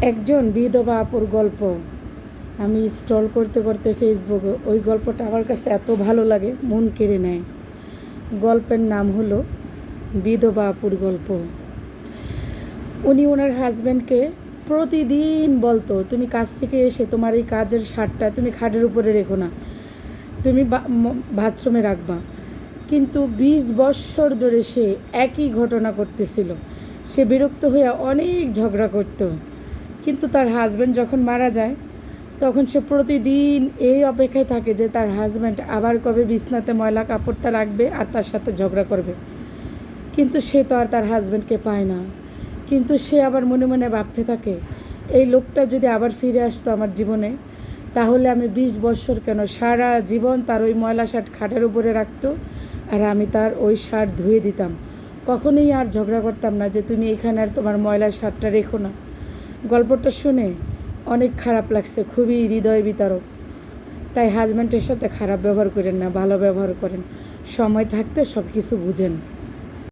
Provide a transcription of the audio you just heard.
একজন বিধবা আপুর গল্প আমি স্ক্রল করতে করতে ফেসবুকে ওই গল্পটা আমার কাছে এত ভালো লাগে, মন কেড়ে নেয়। গল্পের নাম হলো বিধবা আপুর গল্প। উনি ওনার হাজব্যান্ডকে প্রতিদিন বলতো, তুমি কাজ থেকে এসে তোমার এই কাজের শার্টটা তুমি খাটের উপরে রেখো না, তুমি বাথরুমে রাখবা। কিন্তু 20 বৎসর ধরে সে একই ঘটনা করতেছিল। সে বিরক্ত হয়ে অনেক ঝগড়া করত, কিন্তু তার হাজব্যান্ড যখন মারা যায় তখন সে প্রতিদিন এই অপেক্ষায় থাকে যে তার হাজব্যান্ড আবার কবে বিছনাতে ময়লা কাপড়টা রাখবে আর তার সাথে ঝগড়া করবে। কিন্তু সে তো আর তার হাজব্যান্ডকে পায় না। কিন্তু সে আবার মনে মনে ভাবতে থাকে, এই লোকটা যদি আবার ফিরে আসতো আমার জীবনে, তাহলে আমি 20 বৎসর কেন, সারা জীবন তার ওই ময়লা শার্ট খাটের উপরে রাখতো আর আমি তার ওই শার্ট ধুয়ে দিতাম। কখনোই আর ঝগড়া করতাম না যে তুমি এখানে আর তোমার ময়লা শার্টটা রেখো না। গল্পটা শুনে অনেক খারাপ লাগছে, খুবই হৃদয় বিতারক। তাই হাজব্যান্ডের সাথে খারাপ ব্যবহার করেন না, ভালো ব্যবহার করেন। সময় থাকতে সব কিছু বুঝেন।